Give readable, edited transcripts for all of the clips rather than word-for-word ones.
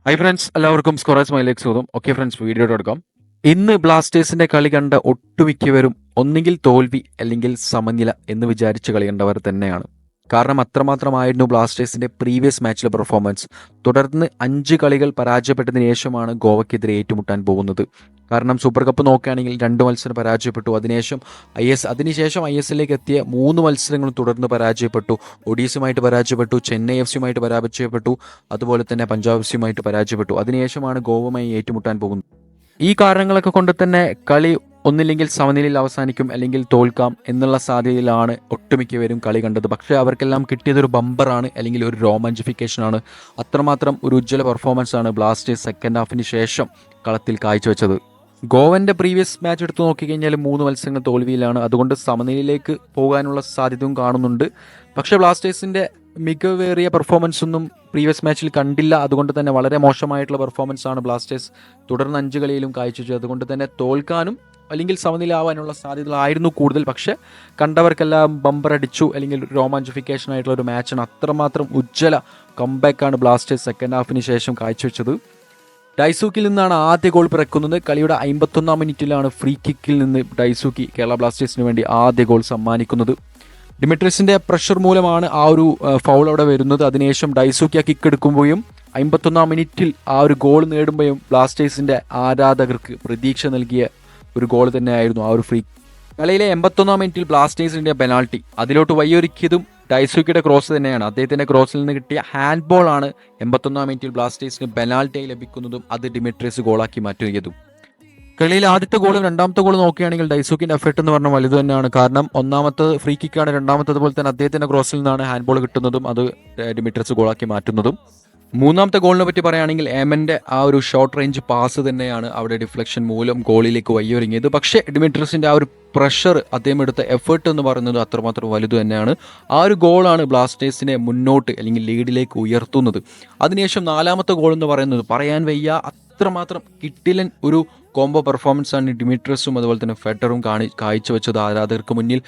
Hi friends, എല്ലാവർക്കും scorers മൈലേക്ക് സ്വാഗതം. Okay friends, video എടുക്കാം. ഇന്ന് ബ്ലാസ്റ്റേഴ്സിന്റെ കളി കണ്ട ഒട്ടുമിക്കവരും ഒന്നുകിൽ തോൽവി അല്ലെങ്കിൽ സമനില എന്ന് വിചാരിച്ച് കളി കണ്ടവർ തന്നെയാണ്. കാരണം അത്രമാത്രമായിരുന്നു ബ്ലാസ്റ്റേഴ്സിന്റെ പ്രീവിയസ് മാച്ചിലെ പെർഫോമൻസ്. തുടർന്ന് 5 കളികൾ പരാജയപ്പെട്ടതിന് ശേഷമാണ് ഗോവയ്ക്കെതിരെ ഏറ്റുമുട്ടാൻ പോകുന്നത്. കാരണം സൂപ്പർ കപ്പ് നോക്കുകയാണെങ്കിൽ 2 മത്സരം പരാജയപ്പെട്ടു. അതിനുശേഷം ഐ എസ് എല്ലിലേക്ക് എത്തിയ 3 മത്സരങ്ങളും തുടർന്ന് പരാജയപ്പെട്ടു. ഒഡീസുമായിട്ട് പരാജയപ്പെട്ടു, ചെന്നൈ എഫ് സിയുമായിട്ട് പരാജയപ്പെട്ടു, അതുപോലെ തന്നെ പഞ്ചാബ് എഫ് സിയുമായിട്ട് പരാജയപ്പെട്ടു. അതിനുശേഷമാണ് ഗോവയുമായി ഏറ്റുമുട്ടാൻ പോകുന്നത്. ഈ കാരണങ്ങളൊക്കെ കൊണ്ട് തന്നെ കളി ഒന്നില്ലെങ്കിൽ സമനിലയിൽ അവസാനിക്കും, അല്ലെങ്കിൽ തോൽക്കാം എന്നുള്ള സാധ്യതയിലാണ് ഒട്ടുമിക്കവരും കളി കണ്ടത്. പക്ഷേ അവർക്കെല്ലാം കിട്ടിയതൊരു ബമ്പറാണ്, അല്ലെങ്കിൽ ഒരു രോമാഞ്ചിഫിക്കേഷനാണ്. അത്രമാത്രം ഒരു ഉജ്ജ്വല പെർഫോമൻസ് ആണ് ബ്ലാസ്റ്റേഴ്സ് സെക്കൻഡ് ഹാഫിന് ശേഷം കളത്തിൽ കാഴ്ചവെച്ചത്. ഗോവൻ്റെ പ്രീവിയസ് മാച്ച് എടുത്ത് നോക്കിക്കഴിഞ്ഞാൽ 3 മത്സരങ്ങൾ തോൽവിയിലാണ്. അതുകൊണ്ട് സമനിലയിലേക്ക് പോകാനുള്ള സാധ്യതയും കാണുന്നുണ്ട്. പക്ഷേ ബ്ലാസ്റ്റേഴ്സിൻ്റെ മികവേറിയ പെർഫോമൻസ് ഒന്നും പ്രീവിയസ് മാച്ചിൽ കണ്ടില്ല. അതുകൊണ്ട് തന്നെ വളരെ മോശമായിട്ടുള്ള പെർഫോമൻസ് ആണ് ബ്ലാസ്റ്റേഴ്സ് തുടർന്ന് 5 കളിയിലും കാഴ്ചവെച്ചത്. അതുകൊണ്ട് തന്നെ തോൽക്കാനും അല്ലെങ്കിൽ സമനില ആവാനുള്ള സാധ്യതകളായിരുന്നു കൂടുതൽ. പക്ഷേ കണ്ടവർക്കെല്ലാം ബമ്പർ അടിച്ചു, അല്ലെങ്കിൽ രോമാഞ്ചിഫിക്കേഷൻ ആയിട്ടുള്ള ഒരു മാച്ചാണ്. അത്രമാത്രം ഉജ്ജ്വല കംബാക്കാണ് ബ്ലാസ്റ്റേഴ്സ് സെക്കൻഡ് ഹാഫിന് ശേഷം കാഴ്ചവെച്ചത്. ഡൈസൂക്കിൽ നിന്നാണ് ആദ്യ ഗോൾ പിറക്കുന്നത്. കളിയുടെ 51-ാം മിനിറ്റിലാണ് ഫ്രീ കിക്കിൽ നിന്ന് ഡൈസൂക്കി കേരള ബ്ലാസ്റ്റേഴ്സിന് വേണ്ടി ആദ്യ ഗോൾ സമ്മാനിക്കുന്നത്. ഡിമിട്രിസിൻ്റെ പ്രഷർ മൂലമാണ് ആ ഒരു ഫൗൾ അവിടെ വരുന്നത്. അതിനുശേഷം ഡൈസൂക്കി ആ കിക്ക് എടുക്കുമ്പോഴും 51-ാം മിനിറ്റിൽ ആ ഒരു ഗോൾ നേടുമ്പോഴും ബ്ലാസ്റ്റേഴ്സിൻ്റെ ആരാധകർക്ക് പ്രതീക്ഷ നൽകിയ ഒരു ഗോൾ തന്നെയായിരുന്നു ആ ഒരു ഫ്രീ. കളിയിലെ 81-ാം മിനിറ്റിൽ ബ്ലാസ്റ്റേഴ്സിൻ്റെ പെനാൾട്ടി അതിലോട്ട് വഴിയൊരുക്കിയതും ഡൈസൂക്കിയുടെ ക്രോസ് തന്നെയാണ്. അദ്ദേഹത്തിൻ്റെ ക്രോസിൽ നിന്ന് കിട്ടിയ ഹാൻഡ് ബോൾ ആണ് 81-ാം മിനിറ്റിൽ ബ്ലാസ്റ്റേഴ്സിന് പെനാൾട്ടിയായി ലഭിക്കുന്നതും അത് ഡിമിട്രിയസ് ഗോളാക്കി മാറ്റുന്നതും. കളിയിൽ ആദ്യത്തെ ഗോളും രണ്ടാമത്തെ ഗോൾ നോക്കുകയാണെങ്കിൽ ഡൈസൂക്കിൻ്റെ എഫർട്ട് എന്ന് പറഞ്ഞാൽ വലുത് തന്നെയാണ്. കാരണം ഒന്നാമത്തത് ഫ്രീ കിക്കാണ്, രണ്ടാമത്തത് പോലെ തന്നെ അദ്ദേഹത്തിൻ്റെ ക്രോസിൽ നിന്നാണ് ഹാൻഡ് ബോൾ കിട്ടുന്നതും അത് ഡിമിട്രിയസ് ഗോളാക്കി മാറ്റുന്നതും. മൂന്നാമത്തെ ഗോളിനെ പറ്റി പറയുകയാണെങ്കിൽ ഏമൻ്റെ ആ ഒരു ഷോർട്ട് റേഞ്ച് പാസ് തന്നെയാണ് അവിടെ ഡിഫ്ലക്ഷൻ മൂലം ഗോളിലേക്ക് വഴിയൊരുങ്ങിയത്. പക്ഷേ ഡിമിട്രിയസിൻ്റെ ആ ഒരു പ്രഷർ, അദ്ദേഹം എടുത്ത എഫേർട്ട് എന്ന് പറയുന്നത് അത്രമാത്രം വലുത് തന്നെയാണ്. ആ ഒരു ഗോളാണ് ബ്ലാസ്റ്റേഴ്സിനെ മുന്നോട്ട് അല്ലെങ്കിൽ ലീഡിലേക്ക് ഉയർത്തുന്നത്. അതിനുശേഷം നാലാമത്തെ ഗോൾ എന്ന് പറയുന്നത് പറയാൻ വയ്യ, അത്രമാത്രം കിട്ടിലൻ ഒരു കോംബോ പെർഫോമൻസ് ആണ് ഡിമിട്രിയസും അതുപോലെ തന്നെ ഫെഡറും കാഴ്ചവെച്ചത് ആരാധകർക്ക് മുന്നിൽ.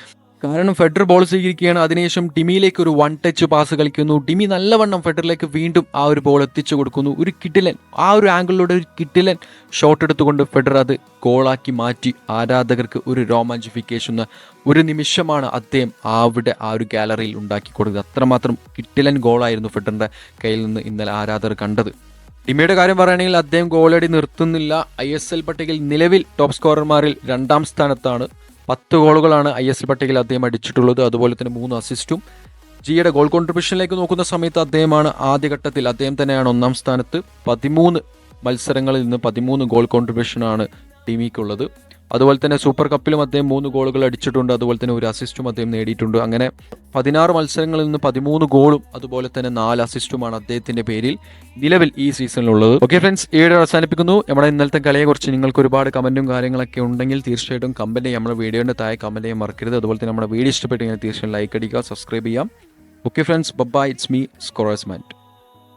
കാരണം ഫെഡർ ബോൾ സ്വീകരിക്കുകയാണ്. അതിനുശേഷം ടിമിയിലേക്ക് ഒരു 1 ടച്ച് പാസ് കളിക്കുന്നു. ടിമി നല്ലവണ്ണം ഫെഡറിലേക്ക് വീണ്ടും ആ ഒരു ബോൾ എത്തിച്ചു കൊടുക്കുന്നു. ഒരു കിട്ടിലൻ, ആ ഒരു ആംഗിളിലൂടെ ഒരു കിട്ടിലൻ ഷോട്ട് എടുത്തുകൊണ്ട് ഫെഡർ അത് ഗോളാക്കി മാറ്റി. ആരാധകർക്ക് ഒരു രോമാഞ്ചിഫിക്കേഷൻ ഒരു നിമിഷമാണ് അദ്ദേഹം അവിടെ ആ ഒരു ഗാലറിയിൽ ഉണ്ടാക്കി കൊടുത്തത്. അത്രമാത്രം കിട്ടിലൻ ഗോളായിരുന്നു ഫെഡറിൻ്റെ കയ്യിൽ നിന്ന് ഇന്നലെ ആരാധകർ കണ്ടത്. ടിമിയുടെ കാര്യം പറയുകയാണെങ്കിൽ അദ്ദേഹം ഗോളടി നിർത്തുന്നില്ല. ISL പട്ടികയിൽ നിലവിൽ ടോപ്പ് സ്കോറർമാരിൽ 2-ാം സ്ഥാനത്താണ്. 10 ഗോളുകളാണ് ISL പട്ടികയിൽ അദ്ദേഹം അടിച്ചിട്ടുള്ളത്. അതുപോലെ തന്നെ 3 അസിസ്റ്റും. ജിയുടെ ഗോൾ കോൺട്രിബ്യൂഷനിലേക്ക് നോക്കുന്ന സമയത്ത് അദ്ദേഹം തന്നെയാണ് 1-ാം സ്ഥാനത്ത്. 13 മത്സരങ്ങളിൽ നിന്ന് 13 ഗോൾ കോൺട്രിബ്യൂഷനാണ് ടിമിക്കുള്ളത്. അതുപോലെ തന്നെ സൂപ്പർ കപ്പിലും അദ്ദേഹം 3 ഗോളുകൾ അടിച്ചിട്ടുണ്ട്. അതുപോലെ തന്നെ 1 അസിസ്റ്റും അദ്ദേഹം നേടിയിട്ടുണ്ട്. അങ്ങനെ 16 മത്സരങ്ങളിൽ നിന്ന് 13 ഗോളും അതുപോലെ തന്നെ 4 അസിസ്റ്റുമാണ് അദ്ദേഹത്തിന്റെ പേരിൽ നിലവിൽ ഈ സീസണിലുള്ളത്. ഓക്കെ ഫ്രണ്ട്സ്, ഈ വീഡിയോ അവസാനിപ്പിക്കുന്നു. നമ്മുടെ ഇന്നലത്തെ കളിയെക്കുറിച്ച് നിങ്ങൾക്ക് ഒരുപാട് കമന്റും കാര്യങ്ങളൊക്കെ ഉണ്ടെങ്കിൽ തീർച്ചയായിട്ടും കമന്റ് ചെയ്യാം. നമ്മുടെ വീഡിയോയുടെ താഴെ കമന്റ് ചെയ്യാൻ മറക്കരുത്. അതുപോലെ തന്നെ നമ്മുടെ വീഡിയോ ഇഷ്ടപ്പെട്ടെങ്കിൽ തീർച്ചയായും ലൈക്ക് അടിക്കുക, സബ്സ്ക്രൈബ് ചെയ്യാം. Okay friends, bye. It's me scorers man.